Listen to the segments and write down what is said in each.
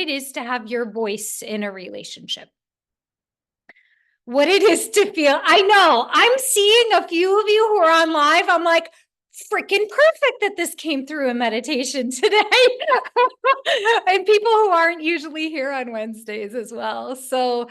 it is to have your voice in a relationship. What it is to feel, I know, I'm seeing a few of you who are on live. I'm like, freaking perfect that this came through in meditation today. And people who aren't usually here on Wednesdays as well. So,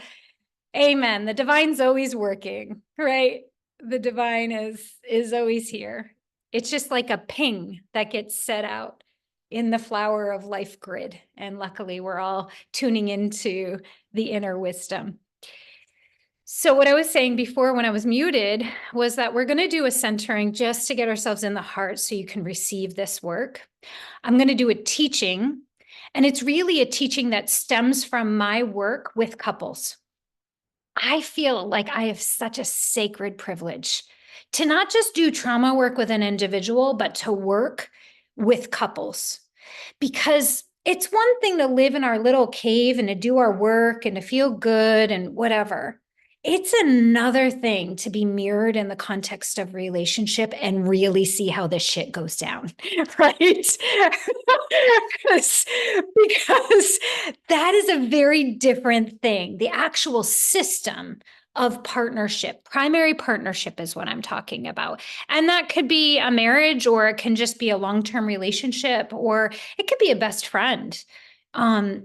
amen. The divine's always working, right? The divine is always here. It's just like a ping that gets set out in the flower of life grid. And luckily, we're all tuning into the inner wisdom. So what I was saying before when I was muted was that we're going to do a centering just to get ourselves in the heart so you can receive this work. I'm going to do a teaching, and it's really a teaching that stems from my work with couples. I feel like I have such a sacred privilege to not just do trauma work with an individual, but to work with couples. Because it's one thing to live in our little cave and to do our work and to feel good and whatever. It's another thing to be mirrored in the context of relationship and really see how this shit goes down, right? because that is a very different thing. The actual system of partnership, primary partnership is what I'm talking about. And that could be a marriage, or it can just be a long-term relationship, or it could be a best friend.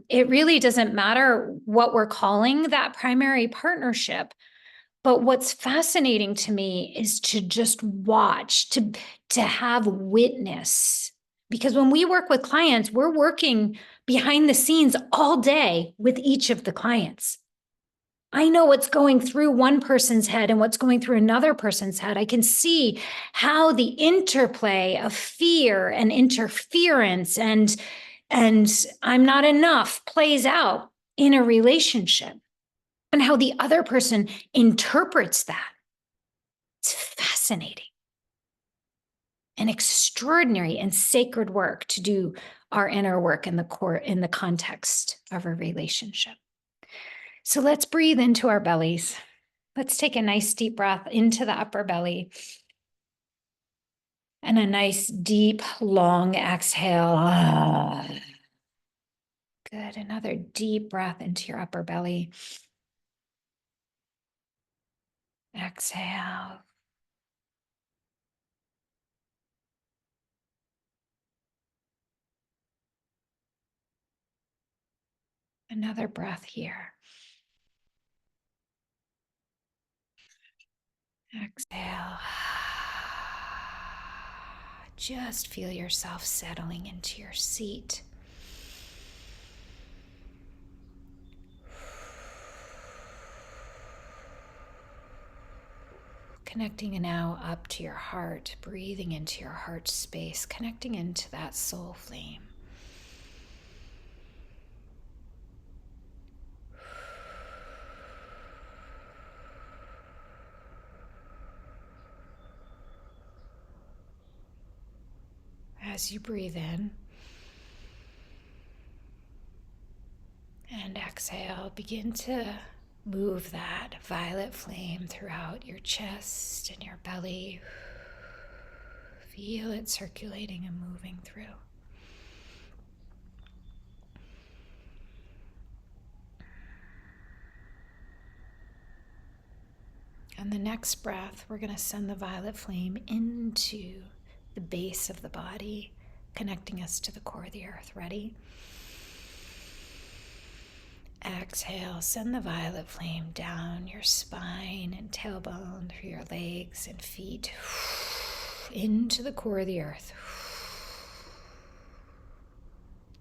It really doesn't matter what we're calling that primary partnership. But what's fascinating to me is to just watch, to have witness. Because when we work with clients, we're working behind the scenes all day with each of the clients. I know what's going through one person's head and what's going through another person's head. I can see how the interplay of fear and interference and I'm not enough plays out in a relationship, and how the other person interprets that. It's fascinating and extraordinary and sacred work to do our inner work in the context of a relationship. So let's breathe into our bellies. Let's take a nice deep breath into the upper belly. And a nice deep, long exhale. Good. Another deep breath into your upper belly. Exhale. Another breath here. Exhale. Just feel yourself settling into your seat. Connecting now up to your heart, breathing into your heart space, connecting into that soul flame. As you breathe in and exhale, begin to move that violet flame throughout your chest and your belly. Feel it circulating and moving through. On the next breath, we're going to send the violet flame into the base of the body, connecting us to the core of the earth. Ready? Exhale, send the violet flame down your spine and tailbone through your legs and feet into the core of the earth.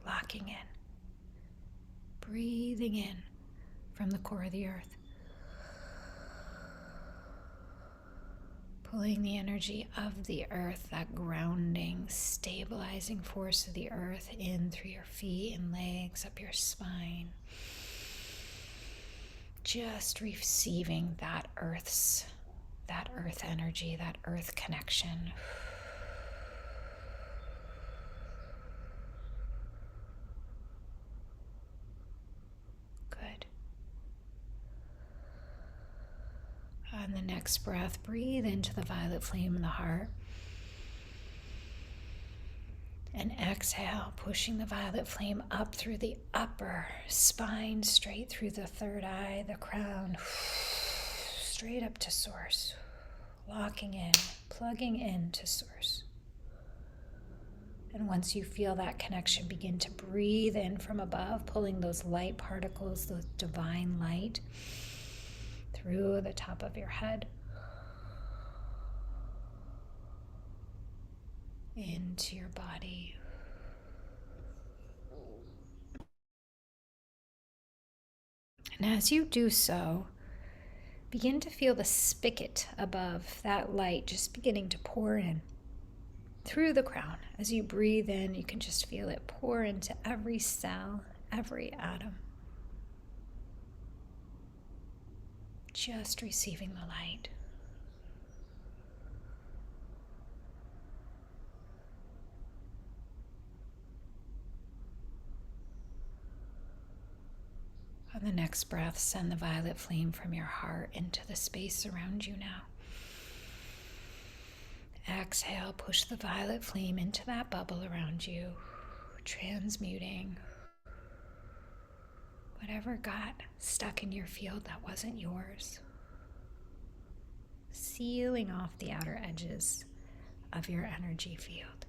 Locking in. Breathing in from the core of the earth. Pulling the energy of the earth, that grounding, stabilizing force of the earth in through your feet and legs, up your spine. Just receiving that earth energy, that earth connection. Good. On the next breath, breathe into the violet flame in the heart. And exhale, pushing the violet flame up through the upper spine, straight through the third eye, the crown, straight up to source. Locking in, plugging into source. And once you feel that connection, begin to breathe in from above, pulling those light particles, those divine light, through the top of your head, into your body. And as you do so, begin to feel the spigot above that light just beginning to pour in through the crown. As you breathe in, you can just feel it pour into every cell, every atom. Just receiving the light. On the next breath, send the violet flame from your heart into the space around you now. Exhale, push the violet flame into that bubble around you, transmuting whatever got stuck in your field that wasn't yours, sealing off the outer edges of your energy field.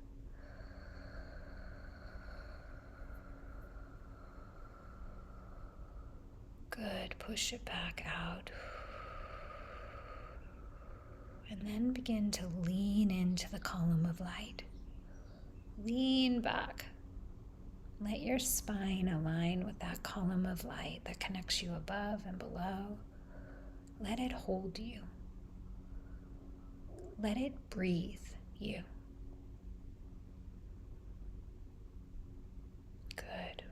Good, push it back out. And then begin to lean into the column of light. Lean back. Let your spine align with that column of light that connects you above and below. Let it hold you. Let it breathe you. Good.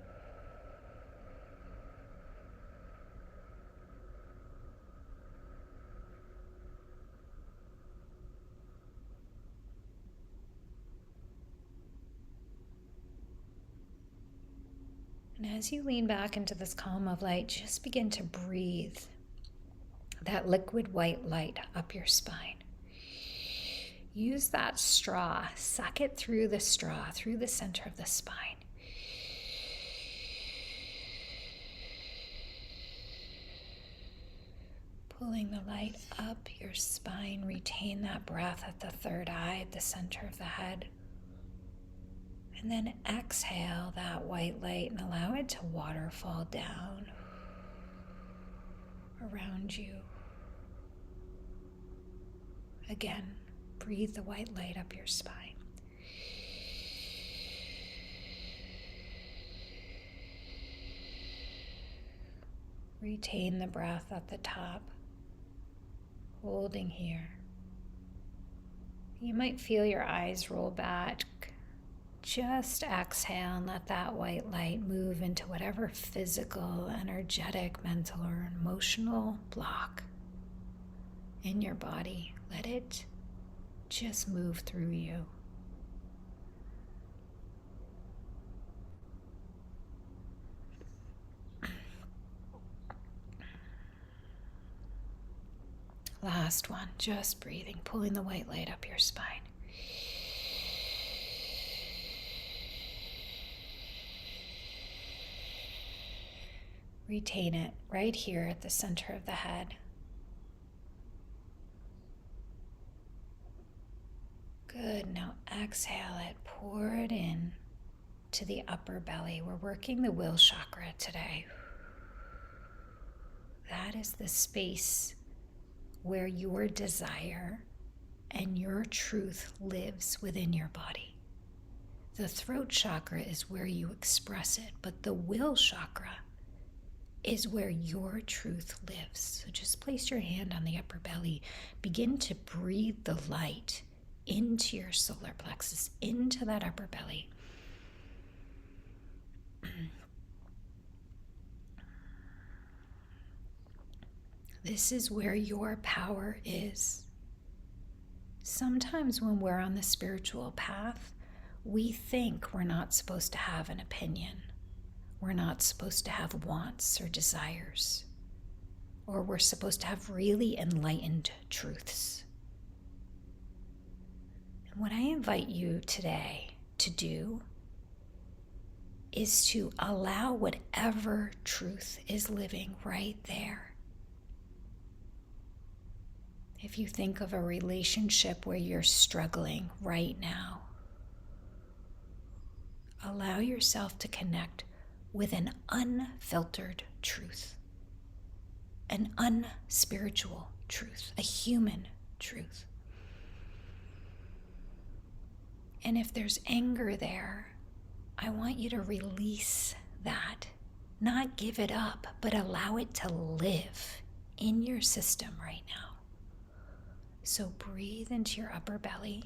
And as you lean back into this column of light, just begin to breathe that liquid white light up your spine. Use that straw, suck it through the straw, through the center of the spine. Pulling the light up your spine, retain that breath at the third eye, at the center of the head. And then exhale that white light and allow it to waterfall down around you. Again, breathe the white light up your spine. Retain the breath at the top, holding here. You might feel your eyes roll back. Just exhale and let that white light move into whatever physical, energetic, mental, or emotional block in your body. Let it just move through you. Last one, just breathing, pulling the white light up your spine. Retain it right here at the center of the head. Good, now exhale it, pour it in to the upper belly. We're working the will chakra today. That is the space where your desire and your truth lives within your body. The throat chakra is where you express it, but the will chakra is where your truth lives. So just place your hand on the upper belly. Begin to breathe the light into your solar plexus, into that upper belly. This is where your power is. Sometimes when we're on the spiritual path, we think we're not supposed to have an opinion. We're not supposed to have wants or desires, or we're supposed to have really enlightened truths. And what I invite you today to do is to allow whatever truth is living right there. If you think of a relationship where you're struggling right now, allow yourself to connect with an unfiltered truth, an unspiritual truth, a human truth. And if there's anger there, I want you to release that, not give it up, but allow it to live in your system right now. So breathe into your upper belly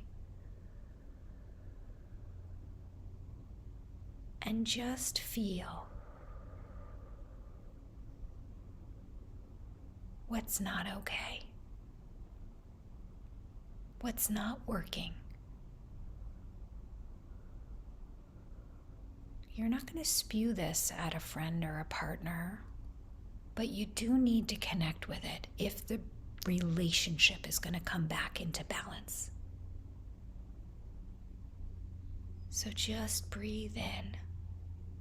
and just feel what's not okay, what's not working. You're not going to spew this at a friend or a partner, but you do need to connect with it if the relationship is going to come back into balance. So just breathe in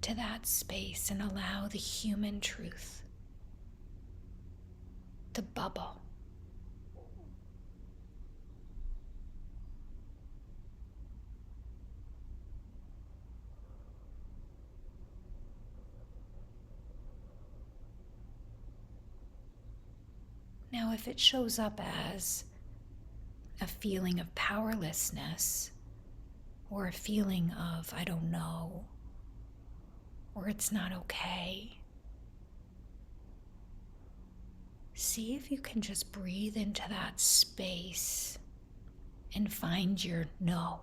to that space and allow the human truth to bubble. Now, if it shows up as a feeling of powerlessness or a feeling of, I don't know, or it's not okay, see if you can just breathe into that space and find your no.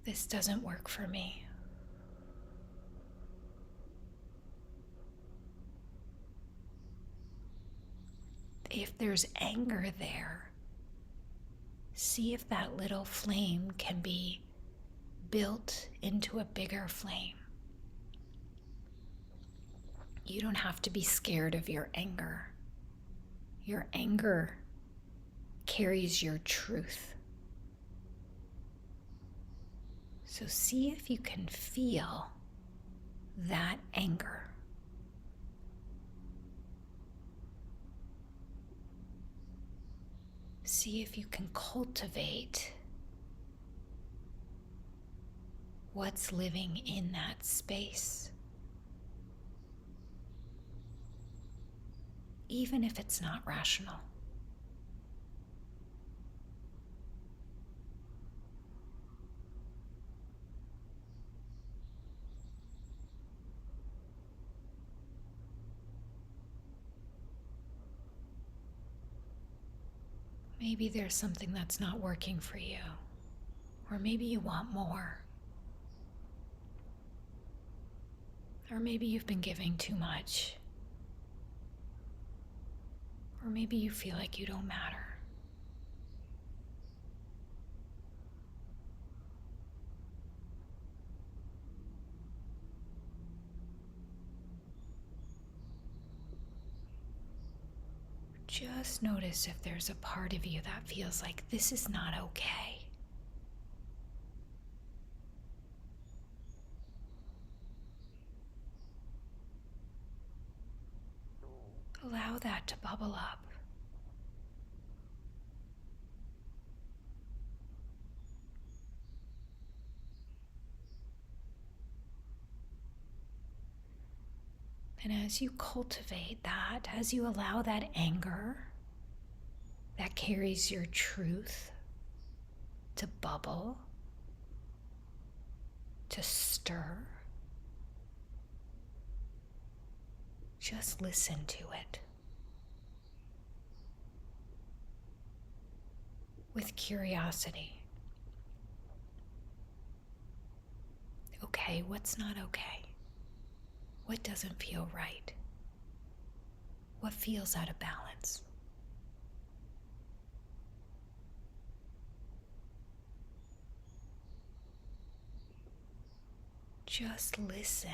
This doesn't work for me. If there's anger there, see if that little flame can be built into a bigger flame. You don't have to be scared of your anger. Your anger carries your truth. So see if you can feel that anger. See if you can cultivate what's living in that space. Even if it's not rational. Maybe there's something that's not working for you, or maybe you want more. Or maybe you've been giving too much. Or maybe you feel like you don't matter. Just notice if there's a part of you that feels like this is not okay. Allow that to bubble up. And as you cultivate that, as you allow that anger that carries your truth to bubble, to stir, just listen to it with curiosity. Okay, what's not okay? What doesn't feel right? What feels out of balance? Just listen.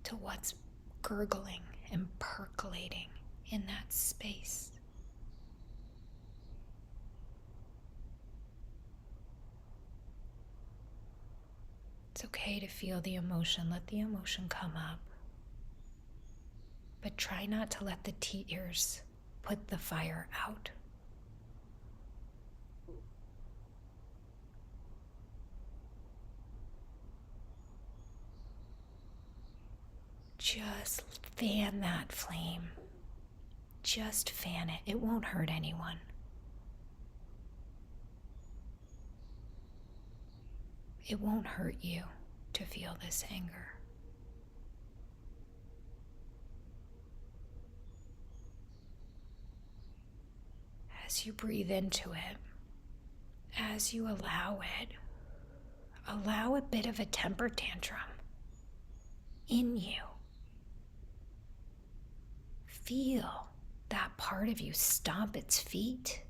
to what's gurgling and percolating in that space. It's okay to feel the emotion. Let the emotion come up. But try not to let the tears put the fire out. Just fan that flame. Just fan it. It won't hurt anyone. It won't hurt you to feel this anger. As you breathe into it, as you allow a bit of a temper tantrum in you. Feel that part of you stomp its feet.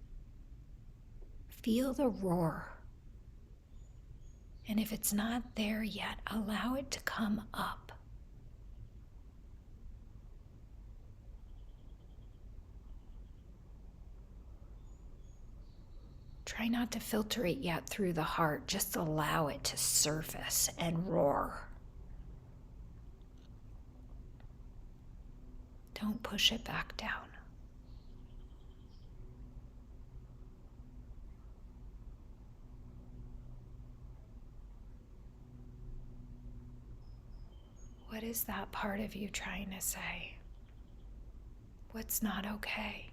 Feel the roar. And if it's not there yet, allow it to come up. Try not to filter it yet through the heart. Just allow it to surface and roar. Don't push it back down. What is that part of you trying to say? What's not okay?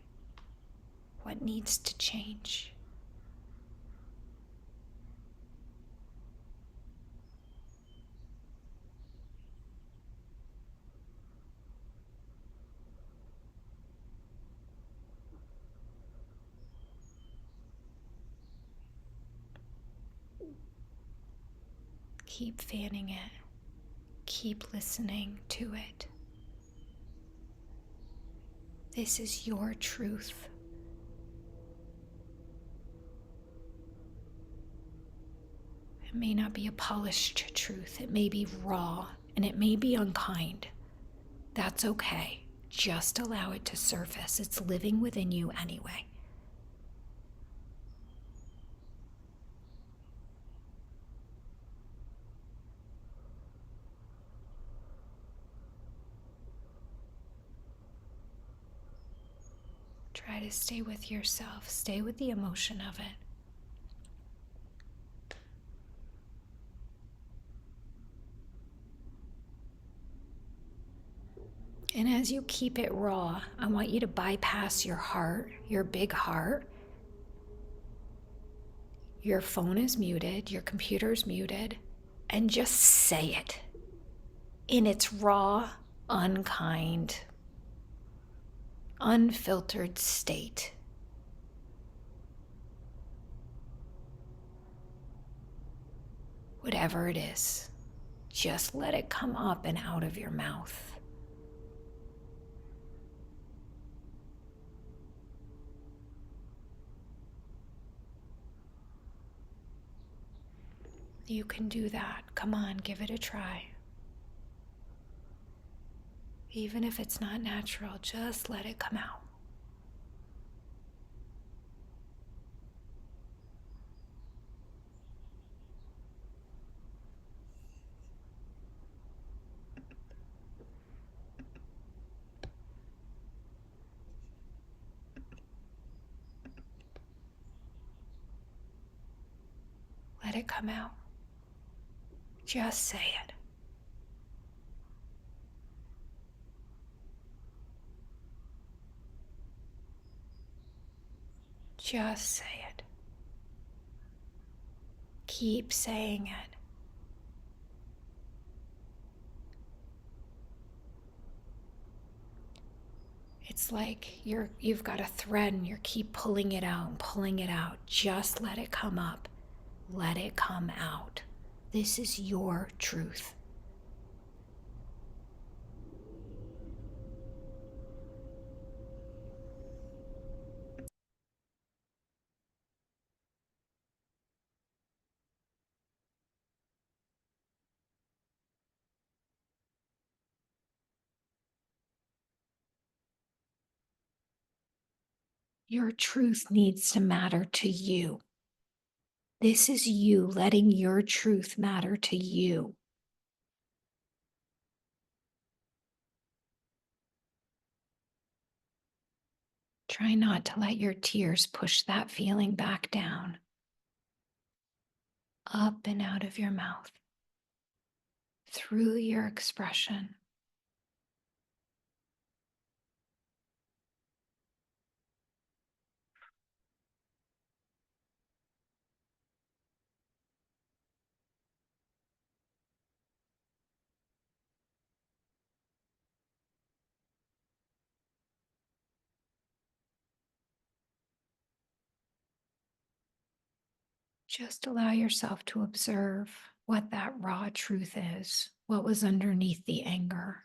What needs to change? Keep fanning it. Keep listening to it. This is your truth. It may not be a polished truth. It may be raw and it may be unkind. That's okay. Just allow it to surface. It's living within you anyway. Try to stay with yourself. Stay with the emotion of it. And as you keep it raw, I want you to bypass your heart, your big heart. Your phone is muted, your computer's muted, and just say it in its raw, unkind, unfiltered state. Whatever it is, just let it come up and out of your mouth. You can do that. Come on, give it a try. Even if it's not natural, just let it come out. Let it come out. Just say it. Just say it. Keep saying it. It's like you've got a thread and you keep pulling it out and pulling it out. Just let it come up. Let it come out. This is your truth. Your truth needs to matter to you. This is you letting your truth matter to you. Try not to let your tears push that feeling back down, up and out of your mouth, through your expression. Just allow yourself to observe what that raw truth is, what was underneath the anger.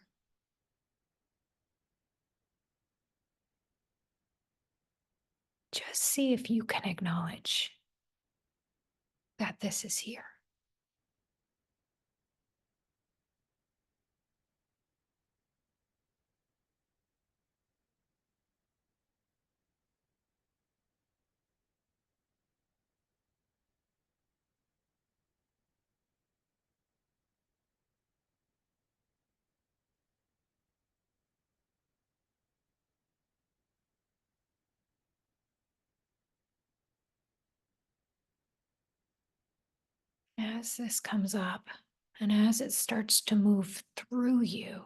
Just see if you can acknowledge that this is here. As this comes up and as it starts to move through you,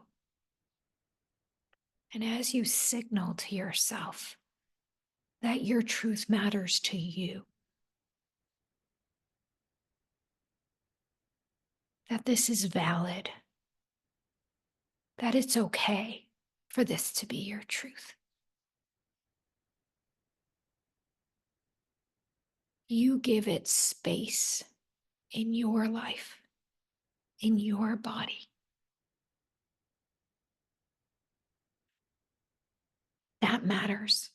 and as you signal to yourself that your truth matters to you, that this is valid, that it's okay for this to be your truth. You give it space in your life, in your body. That matters.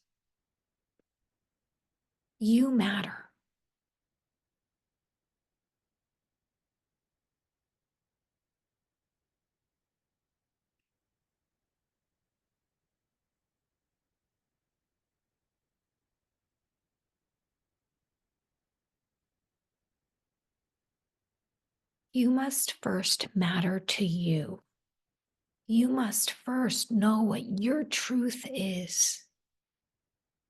You matter. You must first matter to you. You must first know what your truth is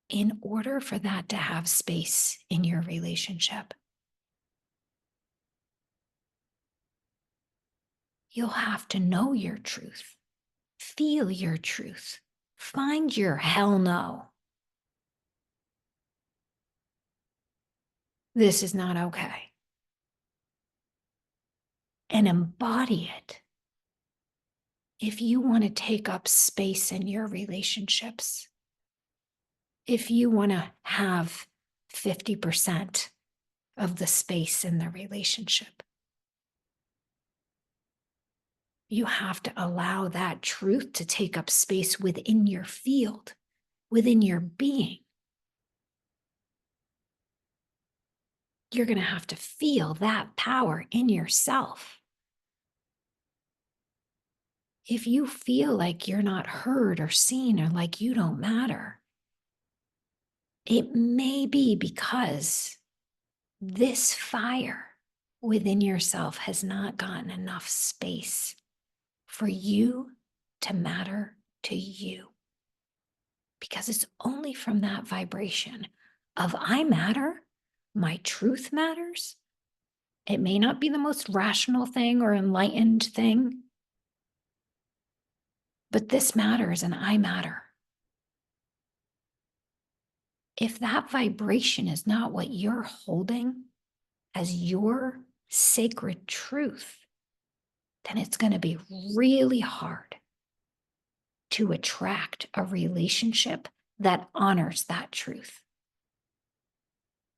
in order for that to have space in your relationship. You'll have to know your truth, feel your truth, find your hell no. This is not okay. And embody it. If you want to take up space in your relationships, if you want to have 50% of the space in the relationship, you have to allow that truth to take up space within your field, within your being. You're going to have to feel that power in yourself. If you feel like you're not heard or seen or like you don't matter, it may be because this fire within yourself has not gotten enough space for you to matter to you. Because it's only from that vibration of I matter, my truth matters. It may not be the most rational thing or enlightened thing, but this matters and I matter. If that vibration is not what you're holding as your sacred truth, then it's going to be really hard to attract a relationship that honors that truth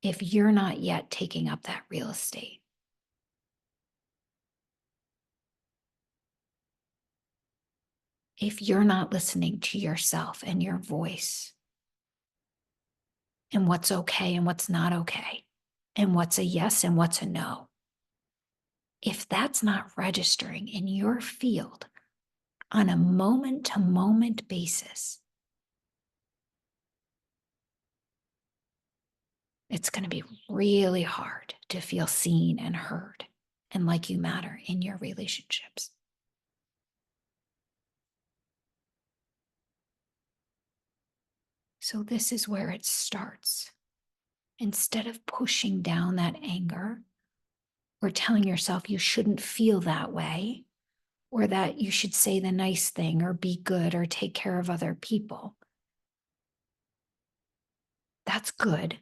if you're not yet taking up that real estate. If you're not listening to yourself and your voice and what's okay and what's not okay and what's a yes and what's a no, if that's not registering in your field on a moment-to-moment basis, It's going to be really hard to feel seen and heard and like you matter in your relationships. So this is where it starts. Instead of pushing down that anger or telling yourself you shouldn't feel that way, or that you should say the nice thing or be good or take care of other people, that's good.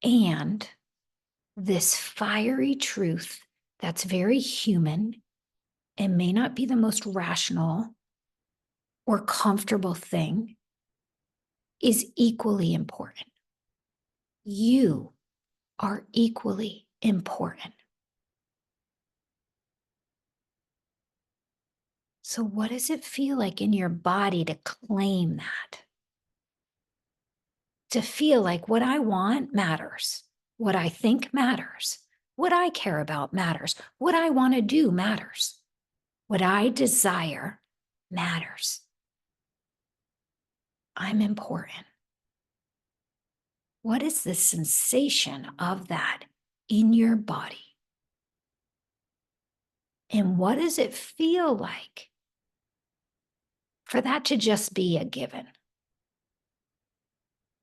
And this fiery truth that's very human and may not be the most rational or comfortable thing is equally important. You are equally important. So, what does it feel like in your body to claim that? To feel like what I want matters, what I think matters, what I care about matters, what I want to do matters, what I desire matters. I'm important. What is the sensation of that in your body? And what does it feel like for that to just be a given?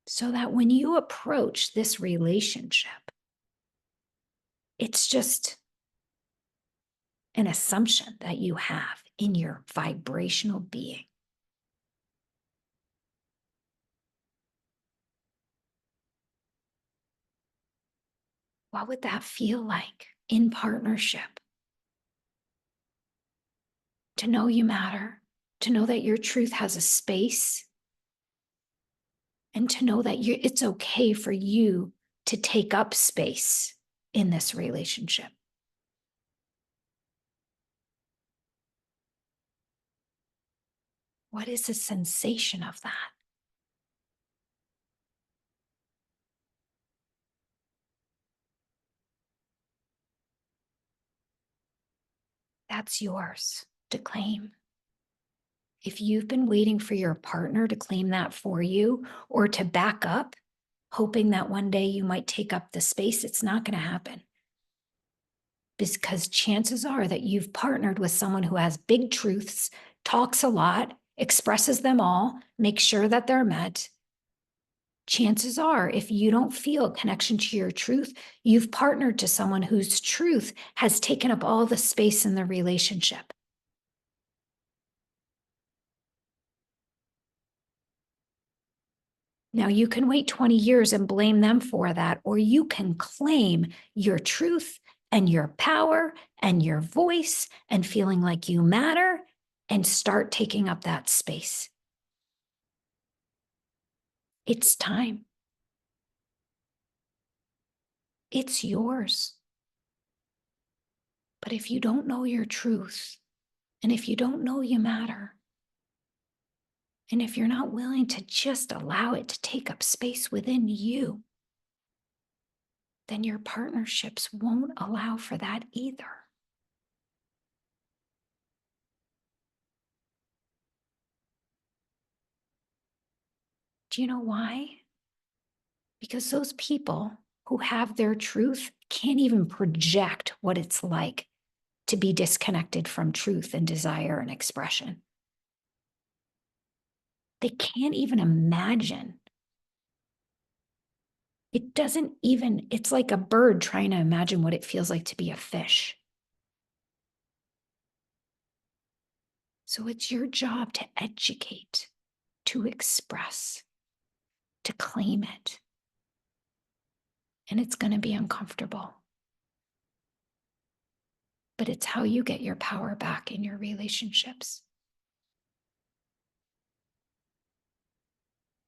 So that when you approach this relationship, it's just an assumption that you have in your vibrational being. What would that feel like in partnership? To know you matter, to know that your truth has a space, and to know that it's okay for you to take up space in this relationship. What is the sensation of that? That's yours to claim. If you've been waiting for your partner to claim that for you or to back up, hoping that one day you might take up the space, it's not going to happen. Because chances are that you've partnered with someone who has big truths, talks a lot, expresses them all, makes sure that they're met. Chances are, if you don't feel a connection to your truth, you've partnered to someone whose truth has taken up all the space in the relationship. Now, you can wait 20 years and blame them for that, or you can claim your truth and your power and your voice and feeling like you matter and start taking up that space. It's time. It's yours. But if you don't know your truth, and if you don't know you matter, and if you're not willing to just allow it to take up space within you, then your partnerships won't allow for that either. Do you know why? Because those people who have their truth can't even project what it's like to be disconnected from truth and desire and expression. They can't even imagine. It's like a bird trying to imagine what it feels like to be a fish. So it's your job to educate, to express, to claim it. And it's going to be uncomfortable. But it's how you get your power back in your relationships.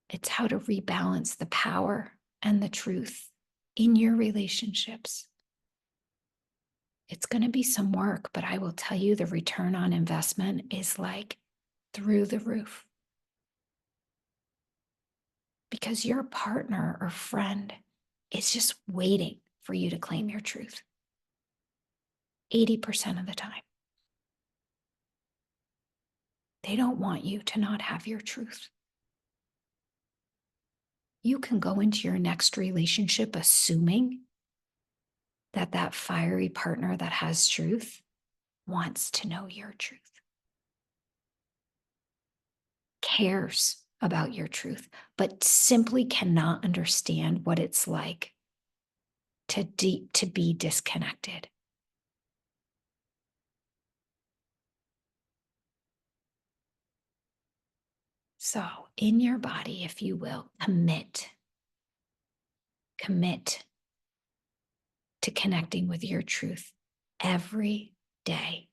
It's how to rebalance the power and the truth in your relationships. It's going to be some work, but I will tell you the return on investment is like through the roof. Because your partner or friend is just waiting for you to claim your truth 80% of the time. They don't want you to not have your truth. you can go into your next relationship assuming that that fiery partner that has truth wants to know your truth, cares about your truth, but simply cannot understand what it's like to be disconnected. So in your body, if you will, commit to connecting with your truth every day.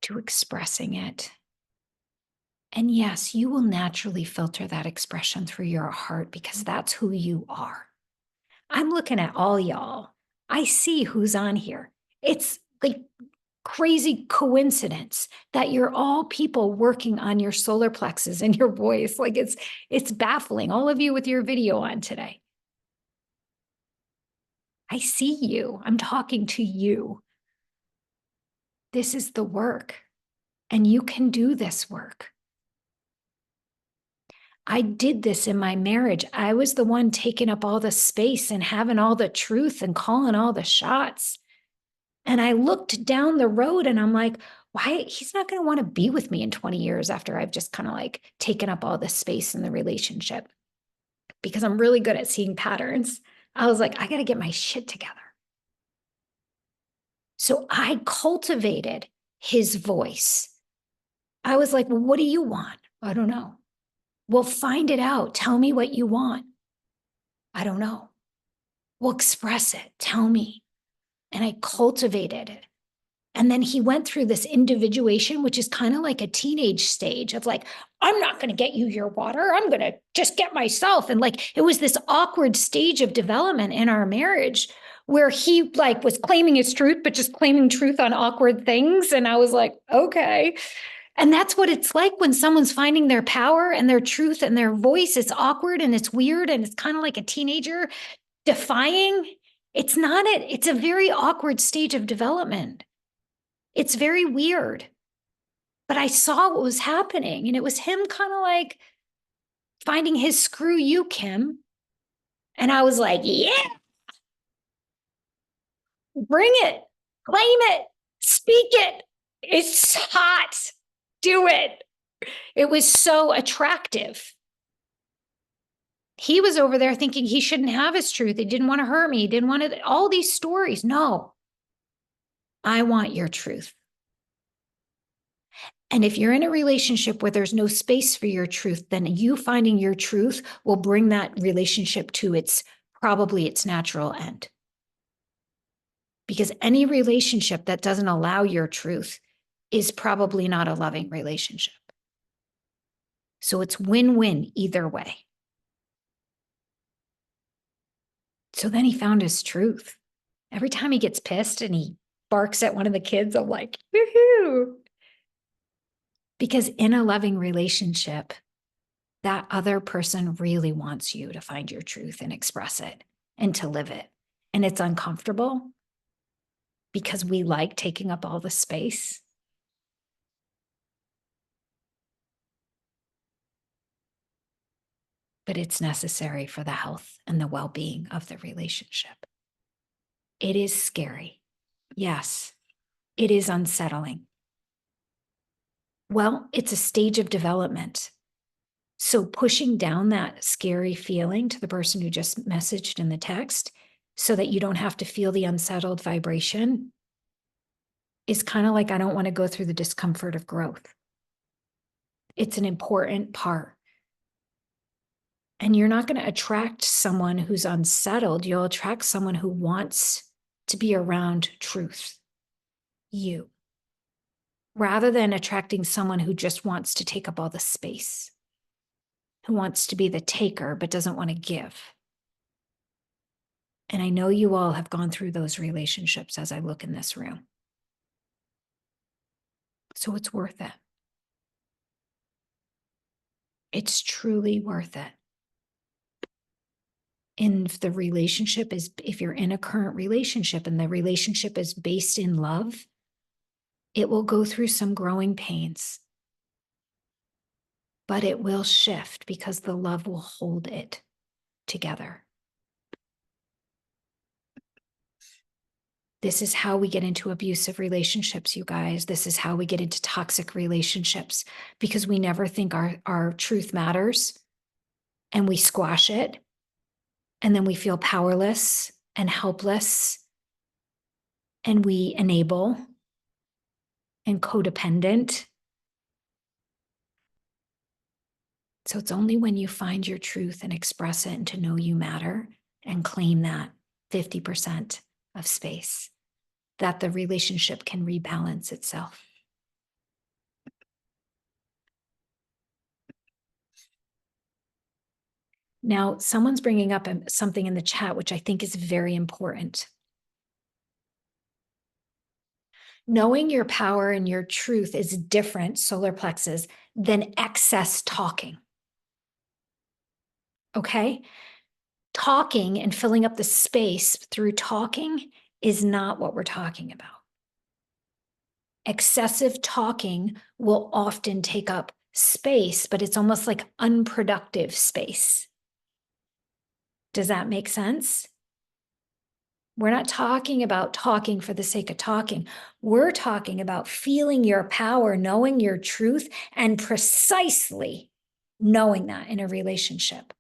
To expressing it. And yes, you will naturally filter that expression through your heart because that's who you are. I'm looking at all y'all. I see who's on here. It's like crazy coincidence that you're all people working on your solar plexus and your voice. Like it's baffling. All of you with your video on today. I see you. I'm talking to you. This is the work, and you can do this work. I did this in my marriage. I was the one taking up all the space and having all the truth and calling all the shots. And I looked down the road and I'm like, why? He's not going to want to be with me in 20 years after I've just kind of like taken up all the space in the relationship, because I'm really good at seeing patterns. I was like, I got to get my shit together. So I cultivated his voice. I was like, well, what do you want? I don't know. Well, find it out. Tell me what you want. I don't know. Well, express it. Tell me. And I cultivated it. And then he went through this individuation, which is kind of like a teenage stage of like, I'm not going to get you your water. I'm going to just get myself. And like, it was this awkward stage of development in our marriage where he like was claiming his truth, but just claiming truth on awkward things. And I was like, okay. And that's what it's like when someone's finding their power and their truth and their voice. It's awkward and it's weird. And it's kind of like a teenager defying. It's not it. It's a very awkward stage of development. It's very weird. But I saw what was happening, and it was him kind of like finding his screw you, Kim. And I was like, yeah, bring it, claim it, speak it. It's hot. Do it. It was so attractive. He was over there thinking he shouldn't have his truth. He didn't want to hurt me. He didn't want to, all these stories. No, I want your truth. And if you're in a relationship where there's no space for your truth, then you finding your truth will bring that relationship to probably its natural end. Because any relationship that doesn't allow your truth is probably not a loving relationship. So it's win-win either way. So then he found his truth. Every time he gets pissed and he barks at one of the kids, I'm like, woohoo. Because in a loving relationship, that other person really wants you to find your truth and express it and to live it. And it's uncomfortable because we like taking up all the space. But it's necessary for the health and the well-being of the relationship. It is scary. Yes, it is unsettling. Well, it's a stage of development. So pushing down that scary feeling to the person who just messaged in the text so that you don't have to feel the unsettled vibration is kind of like, I don't want to go through the discomfort of growth. It's an important part. And you're not going to attract someone who's unsettled. You'll attract someone who wants to be around truth, you, rather than attracting someone who just wants to take up all the space, who wants to be the taker but doesn't want to give. And I know you all have gone through those relationships as I look in this room. So it's worth it. It's truly worth it. And if you're in a current relationship and the relationship is based in love, it will go through some growing pains. but it will shift because the love will hold it together. This is how we get into abusive relationships, you guys. This is how we get into toxic relationships, because we never think our truth matters, and we squash it, and then we feel powerless and helpless, and we enable and codependent. So it's only when you find your truth and express it and to know you matter and claim that 50% of space that the relationship can rebalance itself. Now, someone's bringing up something in the chat, which I think is very important. Knowing your power and your truth is different, solar plexus, than excess talking. Okay? Talking and filling up the space through talking is not what we're talking about. Excessive talking will often take up space, but it's almost like unproductive space. Does that make sense? We're not talking about talking for the sake of talking. We're talking about feeling your power, knowing your truth, and precisely knowing that in a relationship.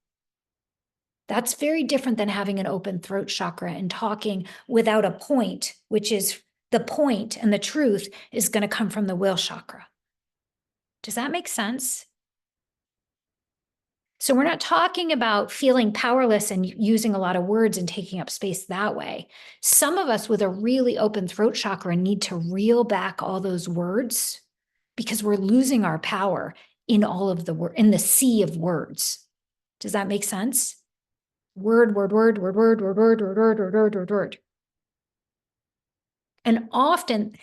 That's very different than having an open throat chakra and talking without a point, which is the point, and the truth is going to come from the will chakra. Does that make sense? So we're not talking about feeling powerless and using a lot of words and taking up space that way. Some of us with a really open throat chakra need to reel back all those words because we're losing our power in all of in the sea of words. Does that make sense? Word, word, word, word, word, word, word, word, word, word, word, word, word. And often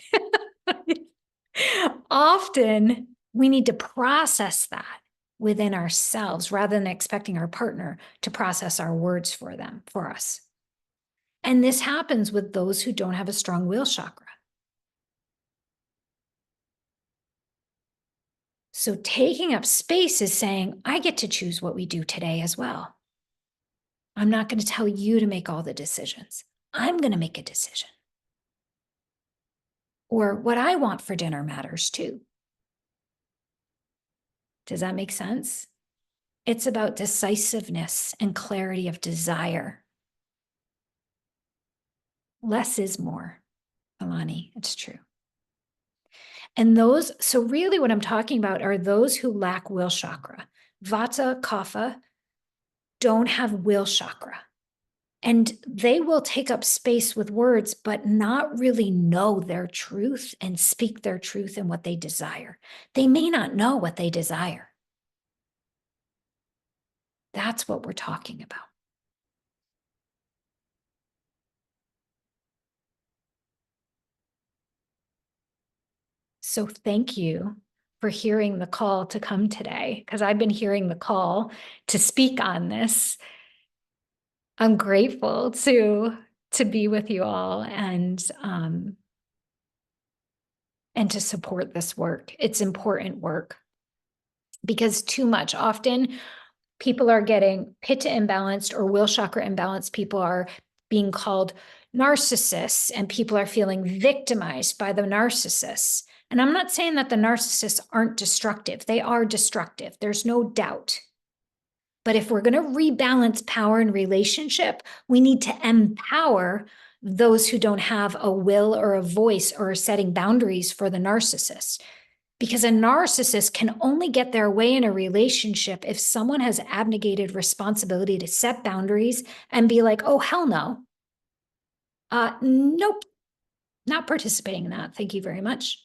we need to process that within ourselves rather than expecting our partner to process our words for us. And this happens with those who don't have a strong will chakra. So taking up space is saying, I get to choose what we do today as well. I'm not going to tell you to make all the decisions. I'm going to make a decision. Or what I want for dinner matters too. Does that make sense? It's about decisiveness and clarity of desire. Less is more, Alani, it's true. And so really what I'm talking about are those who lack will chakra. Vata, Kapha don't have will chakra. And they will take up space with words, but not really know their truth and speak their truth and what they desire. They may not know what they desire. That's what we're talking about. So thank you for hearing the call to come today, because I've been hearing the call to speak on this. I'm grateful to be with you all and to support this work. It's important work because too much often people are getting pitta imbalanced or will chakra imbalanced. People are being called narcissists and people are feeling victimized by the narcissists. And I'm not saying that the narcissists aren't destructive. They are destructive. There's no doubt. But if we're going to rebalance power and relationship, we need to empower those who don't have a will or a voice or are setting boundaries for the narcissist. Because a narcissist can only get their way in a relationship if someone has abnegated responsibility to set boundaries and be like, oh, hell no. Nope, not participating in that. Thank you very much.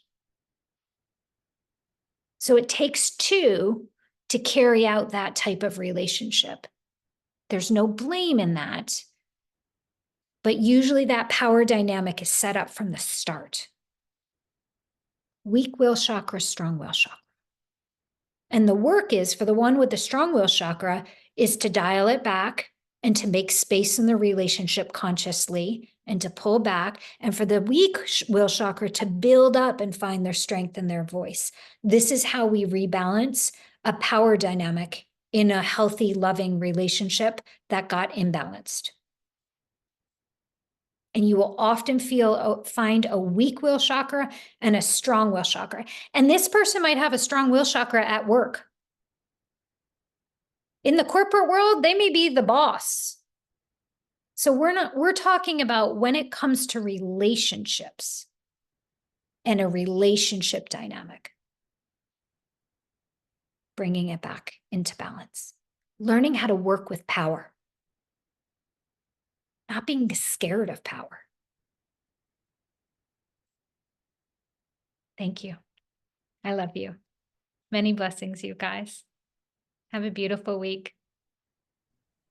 So it takes two to carry out that type of relationship. There's no blame in that, but usually that power dynamic is set up from the start. Weak will chakra, strong will chakra. And the work is for the one with the strong will chakra is to dial it back and to make space in the relationship consciously and to pull back. And for the weak will chakra to build up and find their strength and their voice. This is how we rebalance a power dynamic in a healthy, loving relationship that got imbalanced. And you will often find a weak will chakra and a strong will chakra. And this person might have a strong will chakra at work. In the corporate world, they may be the boss. So we're talking about when it comes to relationships and a relationship dynamic, bringing it back into balance, learning how to work with power, not being scared of power. Thank you. I love you. Many blessings, you guys. Have a beautiful week.